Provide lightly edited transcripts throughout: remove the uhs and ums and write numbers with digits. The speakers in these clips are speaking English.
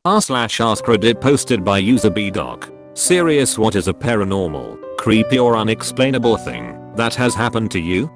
r/AskReddit posted by user bdoc. Serious, what is a paranormal, creepy or unexplainable thing that has happened to you?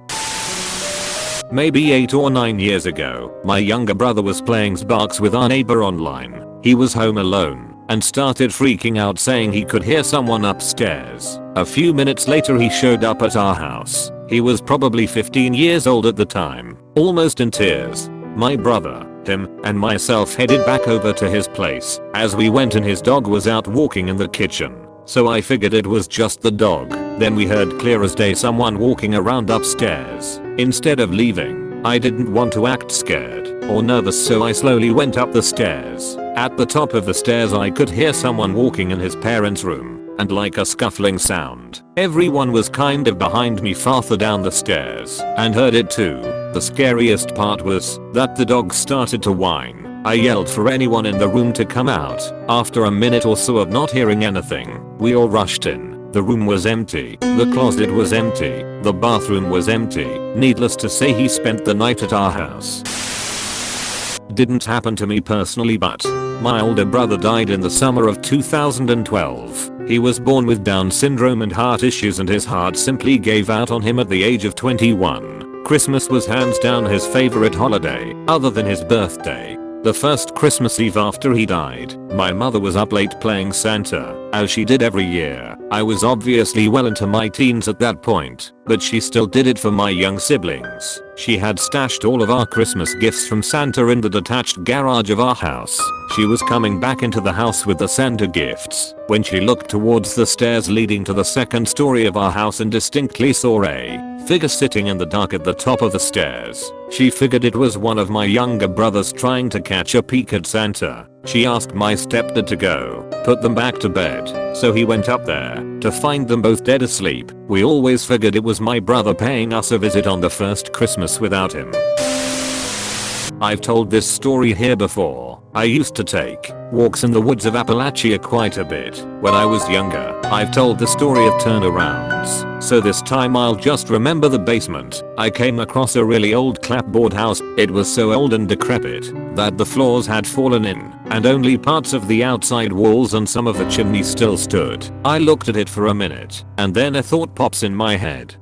Maybe 8 or 9 years ago, my younger brother was playing Xbox with our neighbor online. He was home alone and started freaking out, saying he could hear someone upstairs. A few minutes later he showed up at our house. He was probably 15 years old at the time, almost in tears. My brother, him, and myself headed back over to his place. As we went in, his dog was out walking in the kitchen, so I figured it was just the dog. Then we heard clear as day someone walking around upstairs. Instead of leaving, I didn't want to act scared or nervous, so I slowly went up the stairs. At the top of the stairs I could hear someone walking in his parents' room, and like a scuffling sound. Everyone was kind of behind me farther down the stairs and heard it too. The scariest part was that the dog started to whine. I yelled for anyone in the room to come out. After a minute or so of not hearing anything, we all rushed in. The room was empty, the closet was empty, the bathroom was empty. Needless to say, he spent the night at our house. Didn't happen to me personally, but my older brother died in the summer of 2012. He was born with Down syndrome and heart issues, and his heart simply gave out on him at the age of 21. Christmas was hands down his favorite holiday, other than his birthday. The first Christmas Eve after he died, my mother was up late playing Santa, as she did every year. I was obviously well into my teens at that point, but she still did it for my young siblings. She had stashed all of our Christmas gifts from Santa in the detached garage of our house. She was coming back into the house with the Santa gifts when she looked towards the stairs leading to the second story of our house and distinctly saw a figure sitting in the dark at the top of the stairs. She figured it was one of my younger brothers trying to catch a peek at Santa. She asked my stepdad to go put them back to bed, so he went up there to find them both dead asleep. We always figured it was my brother paying us a visit on the first Christmas without him. I've told this story here before. I used to take walks in the woods of Appalachia quite a bit when I was younger. I've told the story of turnarounds, so this time I'll just remember the basement. I came across a really old clapboard house. It was so old and decrepit that the floors had fallen in and only parts of the outside walls and some of the chimney still stood. I looked at it for a minute and then a thought pops in my head.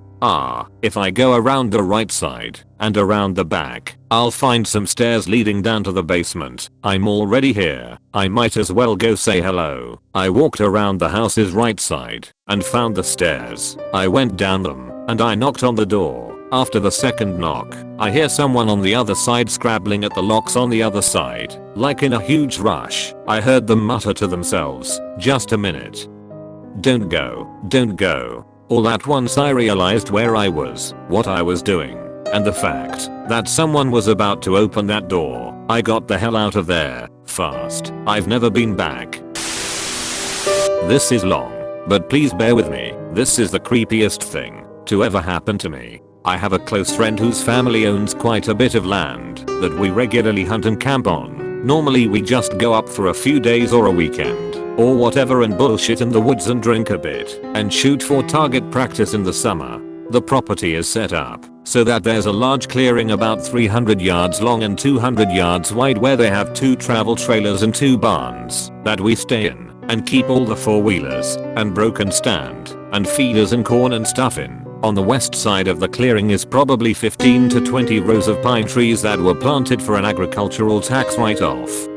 If I go around the right side and around the back, I'll find some stairs leading down to the basement. I'm already here. I might as well go say hello. I walked around the house's right side and found the stairs. I went down them and I knocked on the door. After the second knock, I hear someone on the other side scrabbling at the locks on the other side. Like in a huge rush, I heard them mutter to themselves, "Just a minute. Don't go, don't go." All at once I realized where I was, what I was doing, and the fact that someone was about to open that door. I got the hell out of there, fast. I've never been back. This is long, but please bear with me. This is the creepiest thing to ever happen to me. I have a close friend whose family owns quite a bit of land that we regularly hunt and camp on. Normally we just go up for a few days or a weekend or whatever and bullshit in the woods and drink a bit and shoot for target practice in the summer. The property is set up so that there's a large clearing about 300 yards long and 200 yards wide where they have 2 travel trailers and 2 barns that we stay in and keep all the 4-wheelers and broken stand and feeders and corn and stuff in. On the west side of the clearing is probably 15 to 20 rows of pine trees that were planted for an agricultural tax write-off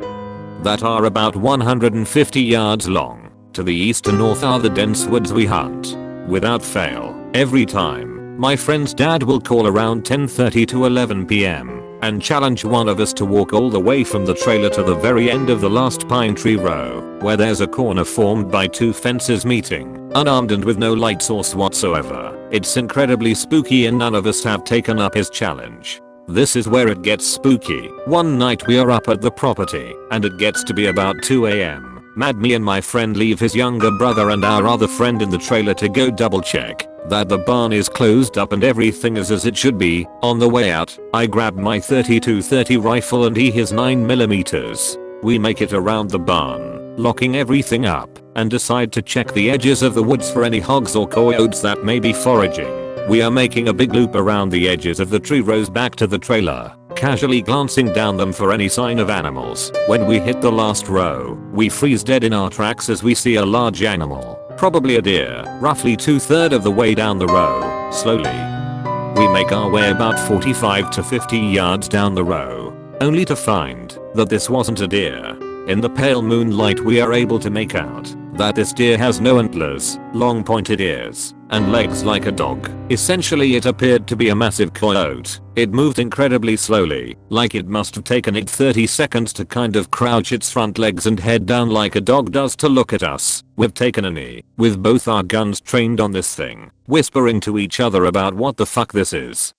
that are about 150 yards long. To the east and north are the dense woods we hunt. Without fail, every time, my friend's dad will call around 10:30 to 11 PM and challenge one of us to walk all the way from the trailer to the very end of the last pine tree row, where there's a corner formed by 2 fences meeting, unarmed and with no light source whatsoever. It's incredibly spooky and none of us have taken up his challenge. This is where it gets spooky. One night we are up at the property and it gets to be about 2 AM. Me and my friend leave his younger brother and our other friend in the trailer to go double check that the barn is closed up and everything is as it should be. On the way out, I grab my 32-30 rifle and he his 9mm. We make it around the barn, locking everything up, and decide to check the edges of the woods for any hogs or coyotes that may be foraging. We are making a big loop around the edges of the tree rows back to the trailer. casually glancing down them for any sign of animals. When we hit the last row, we freeze dead in our tracks as we see a large animal, probably a deer, roughly 2/3 of the way down the row. Slowly, we make our way about 45 to 50 yards down the row, only to find that this wasn't a deer. In the pale moonlight we are able to make out that this deer has no antlers, long pointed ears, and legs like a dog. Essentially it appeared to be a massive coyote. It moved incredibly slowly, like it must have taken it 30 seconds to kind of crouch its front legs and head down like a dog does to look at us. We've taken a knee, with both our guns trained on this thing, whispering to each other about what the fuck this is.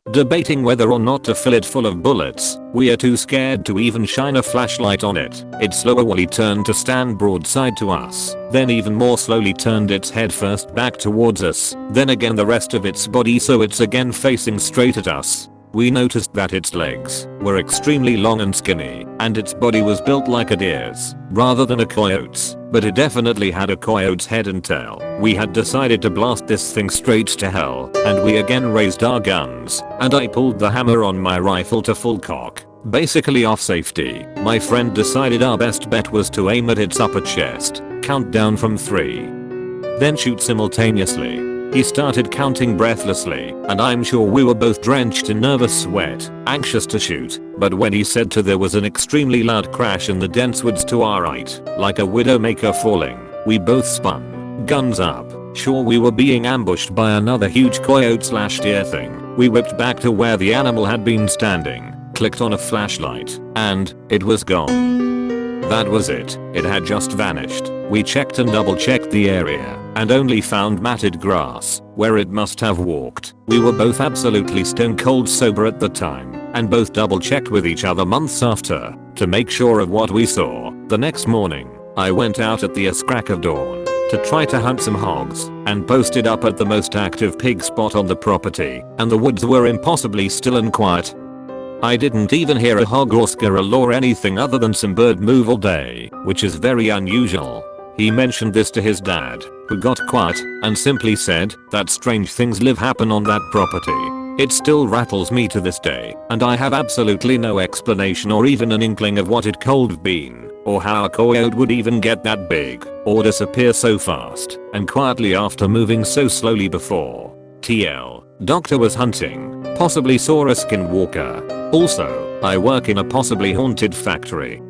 Debating whether or not to fill it full of bullets, we are too scared to even shine a flashlight on it. It slowly turned to stand broadside to us, then even more slowly turned its head first back towards us, then again the rest of its body so it's again facing straight at us. We noticed that its legs were extremely long and skinny, and its body was built like a deer's, rather than a coyote's, but it definitely had a coyote's head and tail. We had decided to blast this thing straight to hell, and we again raised our guns, and I pulled the hammer on my rifle to full cock, basically off safety. My friend decided our best bet was to aim at its upper chest, count down from 3, then shoot simultaneously. He started counting breathlessly, and I'm sure we were both drenched in nervous sweat, anxious to shoot, but when he said to, there was an extremely loud crash in the dense woods to our right, like a widowmaker falling. We both spun, guns up, sure we were being ambushed by another huge coyote/deer thing. We whipped back to where the animal had been standing, clicked on a flashlight, and it was gone. That was it. It had just vanished. We checked and double checked the area, and only found matted grass, where it must have walked. We were both absolutely stone cold sober at the time, and both double checked with each other months after, to make sure of what we saw. The next morning, I went out at the crack of dawn, to try to hunt some hogs, and posted up at the most active pig spot on the property, and the woods were impossibly still and quiet. I didn't even hear a hog or squirrel or anything other than some bird move all day, which is very unusual. He mentioned this to his dad, who got quiet and simply said that strange things happen on that property. It still rattles me to this day, and I have absolutely no explanation or even an inkling of what it could have been, or how a coyote would even get that big, or disappear so fast and quietly after moving so slowly before. TL. Doctor was hunting, possibly saw a skinwalker. Also, I work in a possibly haunted factory.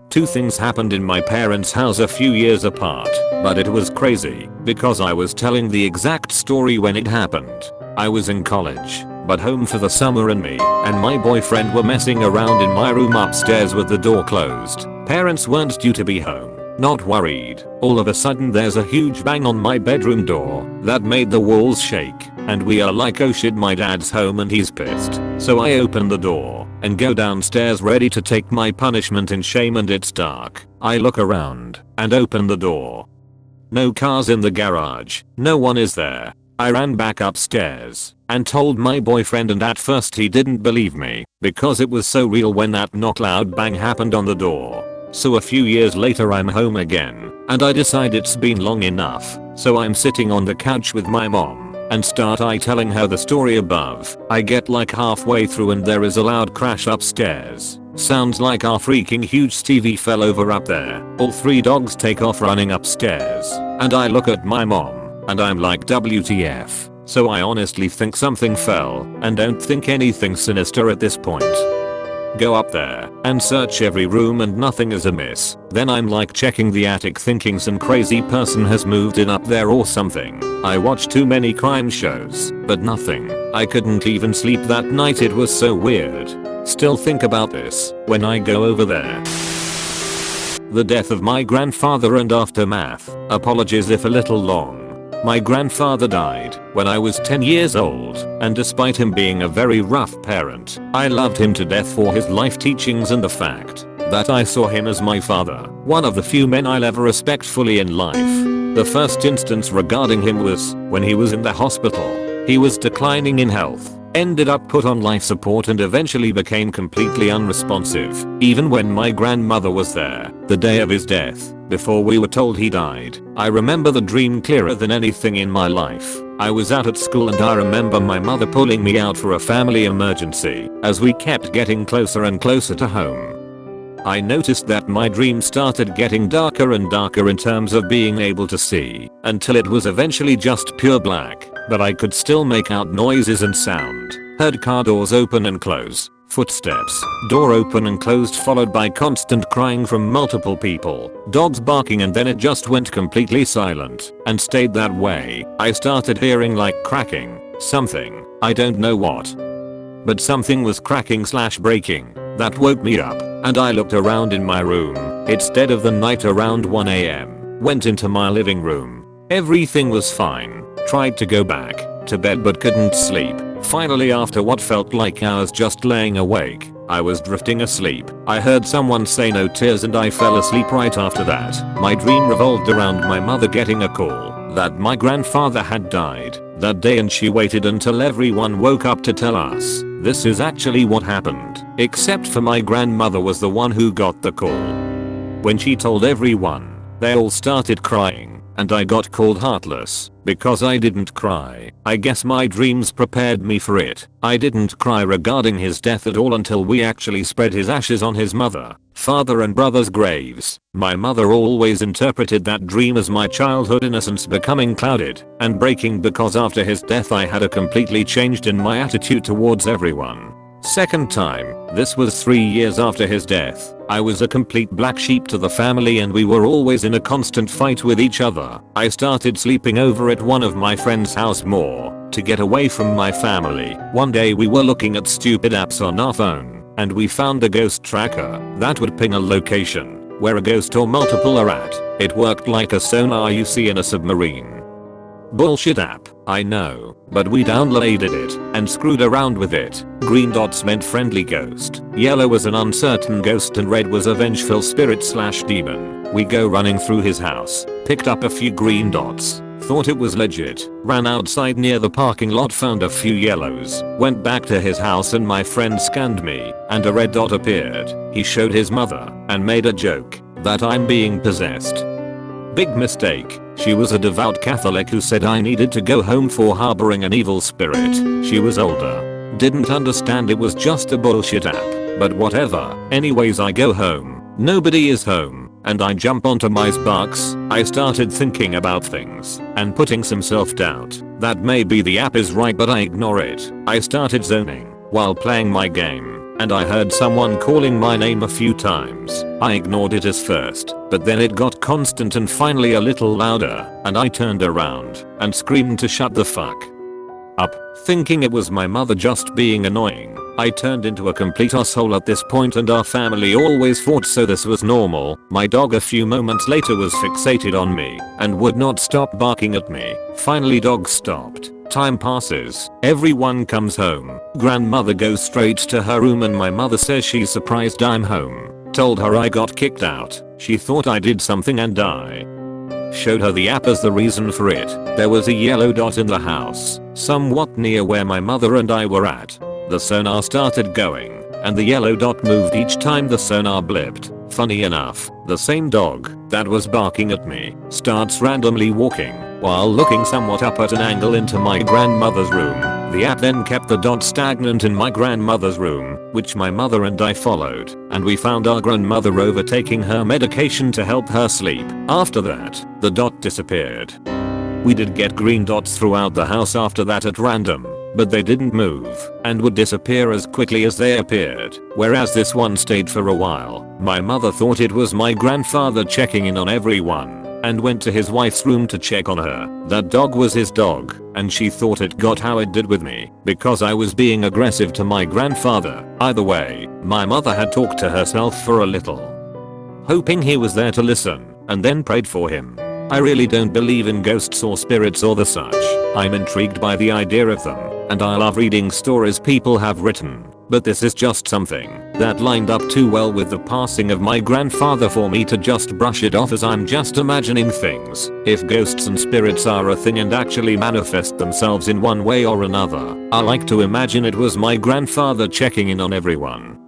Two things happened in my parents' house a few years apart, but it was crazy because I was telling the exact story when it happened. I was in college, but home for the summer, and me and my boyfriend were messing around in my room upstairs with the door closed. Parents weren't due to be home. Not worried. All of a sudden there's a huge bang on my bedroom door that made the walls shake, and we are like, oh shit, my dad's home and he's pissed. So I open the door and go downstairs ready to take my punishment in shame, and it's dark. I look around and open the door. No cars in the garage. No one is there. I ran back upstairs and told my boyfriend, and at first he didn't believe me because it was so real when that knock loud bang happened on the door. So a few years later I'm home again, and I decide it's been long enough, so I'm sitting on the couch with my mom and start telling her the story above. I get like halfway through and there is a loud crash upstairs. Sounds like our freaking huge TV fell over up there. All 3 dogs take off running upstairs, and I look at my mom and I'm like, WTF. So I honestly think something fell, and don't think anything sinister at this point. Go up there and search every room and nothing is amiss. Then I'm like checking the attic thinking some crazy person has moved in up there or something. I watched too many crime shows, but nothing. I couldn't even sleep that night, it was so weird. Still think about this when I go over there. The death of my grandfather and aftermath. Apologies if a little long. My grandfather died when I was 10 years old, and despite him being a very rough parent, I loved him to death for his life teachings and the fact that I saw him as my father, one of the few men I'll ever respect fully in life. The first instance regarding him was when he was in the hospital. He was declining in health, ended up put on life support, and eventually became completely unresponsive, even when my grandmother was there, the day of his death. Before we were told he died, I remember the dream clearer than anything in my life. I was out at school and I remember my mother pulling me out for a family emergency as we kept getting closer and closer to home. I noticed that my dream started getting darker and darker in terms of being able to see until it was eventually just pure black, but I could still make out noises and sound. Heard car doors open and close, footsteps, door open and closed followed by constant crying from multiple people, dogs barking, and then it just went completely silent and stayed that way. I started hearing like cracking, something, I don't know what. But something was cracking / breaking. That woke me up and I looked around in my room. It's dead of the night around 1 AM. Went into my living room. Everything was fine. Tried to go back to bed but couldn't sleep. Finally, after what felt like hours just laying awake, I was drifting asleep. I heard someone say no tears and I fell asleep right after that. My dream revolved around my mother getting a call that my grandfather had died that day, and she waited until everyone woke up to tell us this is actually what happened, except for my grandmother was the one who got the call. When she told everyone, they all started crying and I got called heartless because I didn't cry. I guess my dreams prepared me for it. I didn't cry regarding his death at all until we actually spread his ashes on his mother, father and brother's graves. My mother always interpreted that dream as my childhood innocence becoming clouded and breaking because after his death I had a completely changed in my attitude towards everyone. Second time, this was 3 years after his death. I was a complete black sheep to the family and we were always in a constant fight with each other. I started sleeping over at one of my friend's house more to get away from my family. One day we were looking at stupid apps on our phone and we found a ghost tracker that would ping a location where a ghost or multiple are at. It worked like a sonar you see in a submarine. Bullshit app, I know, but we downloaded it and screwed around with it. Green dots meant friendly ghost, yellow was an uncertain ghost, and red was a vengeful spirit / demon. We go running through his house, picked up a few green dots, thought it was legit, ran outside near the parking lot, found a few yellows, went back to his house and my friend scanned me and a red dot appeared. He showed his mother and made a joke that I'm being possessed. Big mistake. She was a devout Catholic who said I needed to go home for harboring an evil spirit. She was older. Didn't understand it was just a bullshit app. But whatever. Anyways, I go home. Nobody is home. And I jump onto my Xbox. I started thinking about things and putting some self-doubt that maybe the app is right, but I ignore it. I started zoning while playing my game. And I heard someone calling my name a few times. I ignored it as first, but then it got constant and finally a little louder, and I turned around and screamed to shut the fuck up, thinking it was my mother just being annoying. I turned into a complete asshole at this point and our family always fought, so this was normal. My dog a few moments later was fixated on me and would not stop barking at me. Finally dog stopped. Time passes, everyone comes home. Grandmother goes straight to her room and my mother says she's surprised I'm home. Told her I got kicked out. She thought I did something and I showed her the app as the reason for it. There was a yellow dot in the house, somewhat near where my mother and I were at. The sonar started going and the yellow dot moved each time the sonar blipped. Funny enough, the same dog that was barking at me starts randomly walking while looking somewhat up at an angle into my grandmother's room. The app then kept the dot stagnant in my grandmother's room, which my mother and I followed, and we found our grandmother overtaking her medication to help her sleep. After that, the dot disappeared. We did get green dots throughout the house after that at random, but they didn't move and would disappear as quickly as they appeared, whereas this one stayed for a while. My mother thought it was my grandfather checking in on everyone and went to his wife's room to check on her. That dog was his dog, and she thought it got how it did with me because I was being aggressive to my grandfather. Either way, my mother had talked to herself for a little, hoping he was there to listen, and then prayed for him. I really don't believe in ghosts or spirits or the such. I'm intrigued by the idea of them, and I love reading stories people have written, but this is just something that lined up too well with the passing of my grandfather for me to just brush it off as I'm just imagining things. If ghosts and spirits are a thing and actually manifest themselves in one way or another, I like to imagine it was my grandfather checking in on everyone.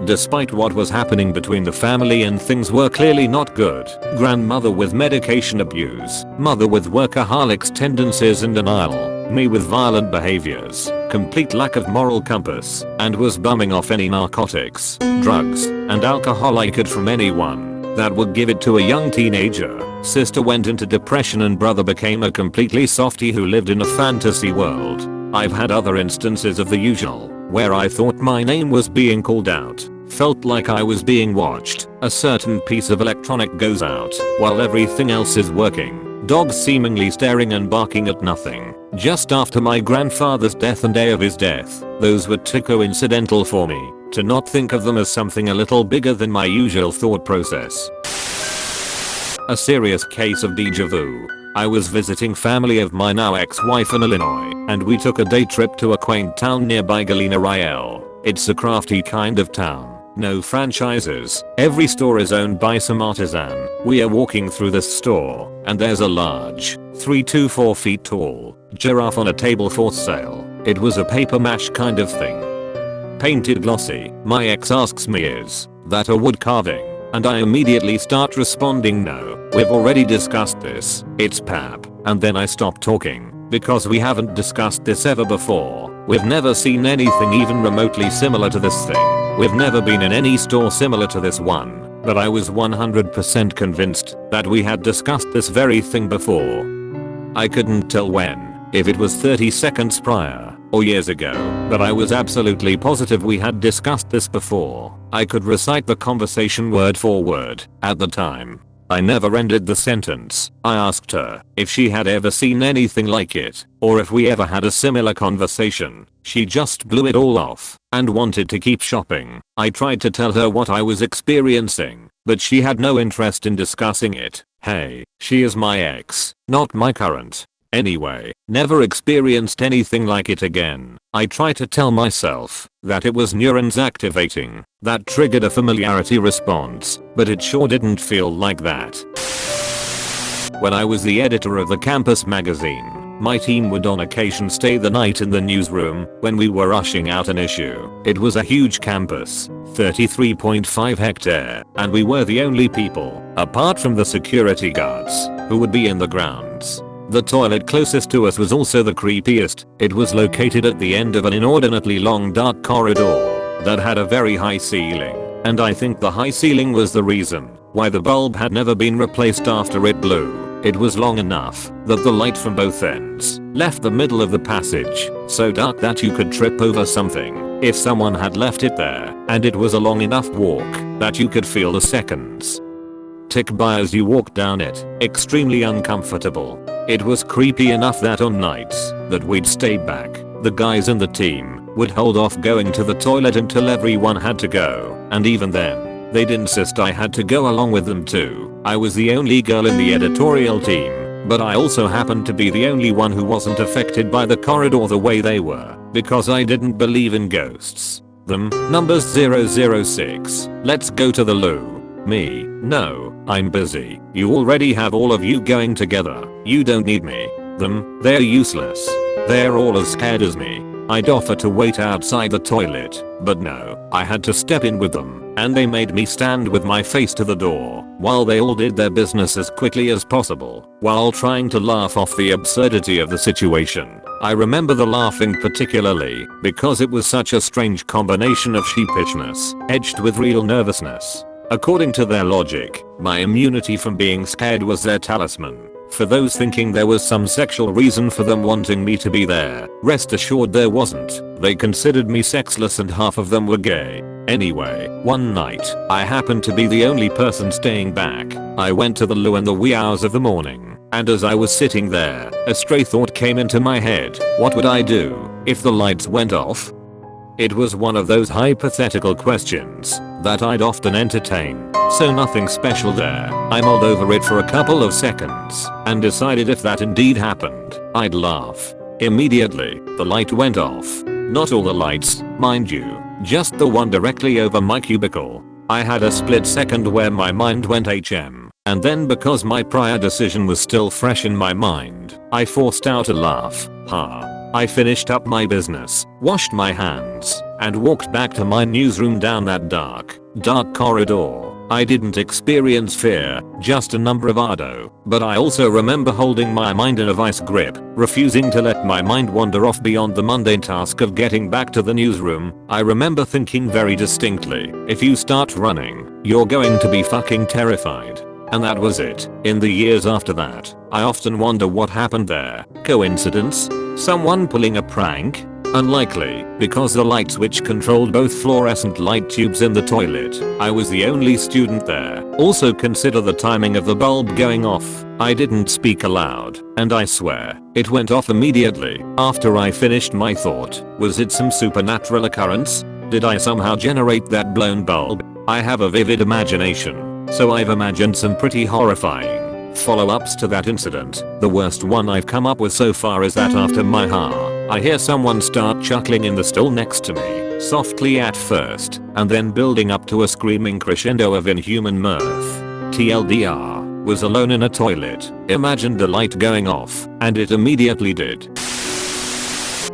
Despite what was happening between the family and things were clearly not good. Grandmother with medication abuse, mother with workaholics tendencies and denial, me with violent behaviors, complete lack of moral compass, and was bumming off any narcotics, drugs, and alcohol I could from anyone that would give it to a young teenager. Sister went into depression and brother became a completely softie who lived in a fantasy world. I've had other instances of the usual, where I thought my name was being called out, felt like I was being watched, a certain piece of electronic goes out while everything else is working, dogs seemingly staring and barking at nothing. Just after my grandfather's death and day of his death, those were too coincidental for me to not think of them as something a little bigger than my usual thought process. A serious case of deja vu. I was visiting family of my now ex-wife in Illinois, and we took a day trip to a quaint town nearby Galena Riel. It's a crafty kind of town. No franchises. Every store is owned by some artisan. We are walking through this store, and there's a large, 3 to 4 feet tall, giraffe on a table for sale. It was a paper mache kind of thing. Painted glossy. My ex asks me, is that a wood carving? And I immediately start responding, no, we've already discussed this, it's pap. And then I stop talking, because we haven't discussed this ever before. We've never seen anything even remotely similar to this thing. We've never been in any store similar to this one. But I was 100% convinced that we had discussed this very thing before. I couldn't tell when, if it was 30 seconds prior or years ago, but I was absolutely positive we had discussed this before. I could recite the conversation word for word at the time. I never ended the sentence. I asked her if she had ever seen anything like it, or if we ever had a similar conversation. She just blew it all off and wanted to keep shopping. I tried to tell her what I was experiencing, but she had no interest in discussing it. Hey, she is my ex, not my current. Anyway, never experienced anything like it again. I try to tell myself that it was neurons activating that triggered a familiarity response, but it sure didn't feel like that. When I was the editor of the campus magazine, my team would on occasion stay the night in the newsroom when we were rushing out an issue. It was a huge campus, 33.5 hectare, and we were the only people, apart from the security guards, who would be in the grounds. The toilet closest to us was also the creepiest. It was located at the end of an inordinately long dark corridor that had a very high ceiling, and I think the high ceiling was the reason why the bulb had never been replaced after it blew. It was long enough that the light from both ends left the middle of the passage so dark that you could trip over something if someone had left it there, and it was a long enough walk that you could feel the seconds tick by as you walked down it. Extremely uncomfortable. It was creepy enough that on nights that we'd stay back, the guys in the team would hold off going to the toilet until everyone had to go, and even then, they'd insist I had to go along with them too. I was the only girl in the editorial team, but I also happened to be the only one who wasn't affected by the corridor the way they were, because I didn't believe in ghosts. Them, numbers 006, let's go to the loo. Me, no, I'm busy. You already have all of you going together. You don't need me. Them, they're useless. They're all as scared as me. I'd offer to wait outside the toilet, but no, I had to step in with them, and they made me stand with my face to the door while they all did their business as quickly as possible while trying to laugh off the absurdity of the situation. I remember the laughing particularly because it was such a strange combination of sheepishness edged with real nervousness. According to their logic, my immunity from being scared was their talisman. For those thinking there was some sexual reason for them wanting me to be there, rest assured there wasn't. They considered me sexless and half of them were gay. Anyway, one night, I happened to be the only person staying back. I went to the loo in the wee hours of the morning, and as I was sitting there, a stray thought came into my head. What would I do if the lights went off? It was one of those hypothetical questions that I'd often entertain, so nothing special there. I mulled over it for a couple of seconds and decided if that indeed happened, I'd laugh. Immediately, the light went off. Not all the lights, mind you, just the one directly over my cubicle. I had a split second where my mind went HM, and then because my prior decision was still fresh in my mind, I forced out a laugh. Ha. I finished up my business, washed my hands, and walked back to my newsroom down that dark corridor. I didn't experience fear, just a number of ado, but I also remember holding my mind in a vice grip, refusing to let my mind wander off beyond the mundane task of getting back to the newsroom. I remember thinking very distinctly, if you start running, you're going to be fucking terrified. And that was it. In the years after that, I often wonder what happened there. Coincidence? Someone pulling a prank? Unlikely, because the light switch controlled both fluorescent light tubes in the toilet. I was the only student there. Also consider the timing of the bulb going off. I didn't speak aloud, and I swear, it went off immediately after I finished my thought. Was it some supernatural occurrence? Did I somehow generate that blown bulb? I have a vivid imagination, so I've imagined some pretty horrifying follow-ups to that incident. The worst one I've come up with so far is that after my I hear someone start chuckling in the stall next to me, softly at first, and then building up to a screaming crescendo of inhuman mirth. TLDR, was alone in a toilet, imagined the light going off, and it immediately did.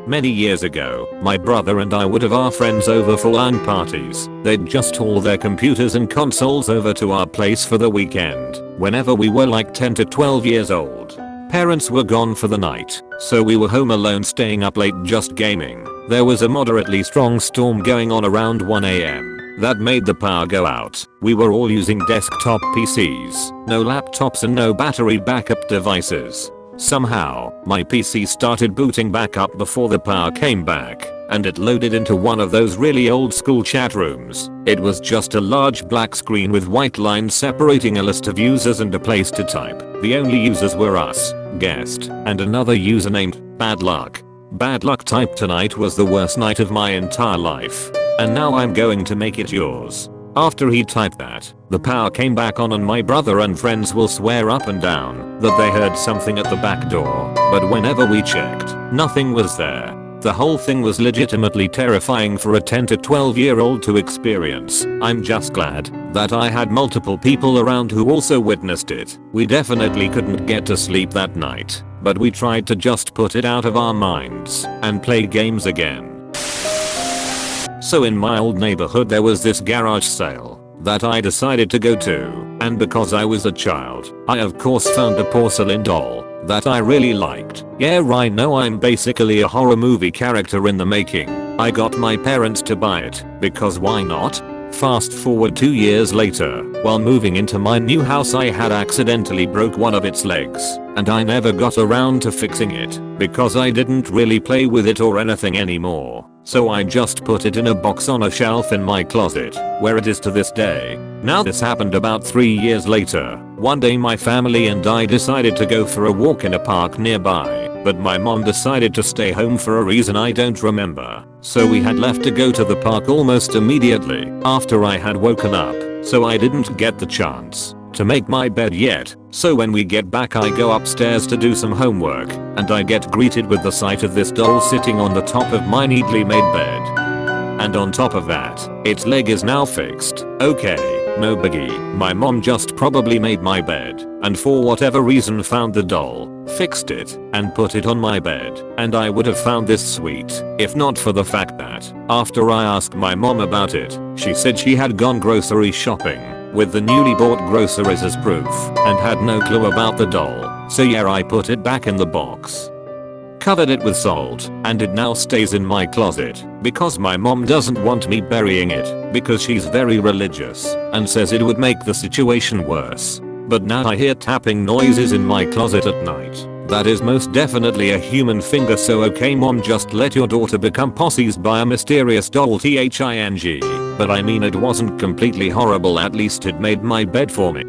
Many years ago, my brother and I would have our friends over for LAN parties. They'd just haul their computers and consoles over to our place for the weekend. Whenever we were like 10 to 12 years old, parents were gone for the night, so we were home alone staying up late just gaming. There was a moderately strong storm going on around 1 AM. That made the power go out. We were all using desktop PCs, no laptops and no battery backup devices. Somehow, my PC started booting back up before the power came back, and it loaded into one of those really old school chat rooms. It was just a large black screen with white lines separating a list of users and a place to type. The only users were us, guest, and another user named Bad Luck. Bad Luck typed tonight was the worst night of my entire life, and now I'm going to make it yours. After he typed that, the power came back on and my brother and friends will swear up and down that they heard something at the back door, but whenever we checked, nothing was there. The whole thing was legitimately terrifying for a 10 to 12-year-old to experience. I'm just glad that I had multiple people around who also witnessed it. We definitely couldn't get to sleep that night, but we tried to just put it out of our minds and play games again. So in my old neighborhood there was this garage sale that I decided to go to, and because I was a child, I of course found a porcelain doll that I really liked. Yeah, I know I'm basically a horror movie character in the making. I got my parents to buy it, because why not? Fast forward 2 years later, while moving into my new house I had accidentally broke one of its legs, and I never got around to fixing it, because I didn't really play with it or anything anymore. So I just put it in a box on a shelf in my closet, where it is to this day. Now this happened about 3 years later. One day my family and I decided to go for a walk in a park nearby, but my mom decided to stay home for a reason I don't remember. So we had left to go to the park almost immediately after I had woken up, so I didn't get the chance to make my bed yet. So when we get back I go upstairs to do some homework, and I get greeted with the sight of this doll sitting on the top of my neatly made bed. And on top of that, its leg is now fixed. Okay, no biggie. My mom just probably made my bed, and for whatever reason found the doll, fixed it, and put it on my bed. And I would have found this sweet, if not for the fact that, after I asked my mom about it, she said she had gone grocery shopping with the newly bought groceries as proof, and had no clue about the doll. So yeah, I put it back in the box, covered it with salt, and it now stays in my closet, because my mom doesn't want me burying it, because she's very religious, and says it would make the situation worse. But now I hear tapping noises in my closet at night. That is most definitely a human finger, so okay mom, just let your daughter become possessed by a mysterious doll thing. But I mean, it wasn't completely horrible, at least it made my bed for me.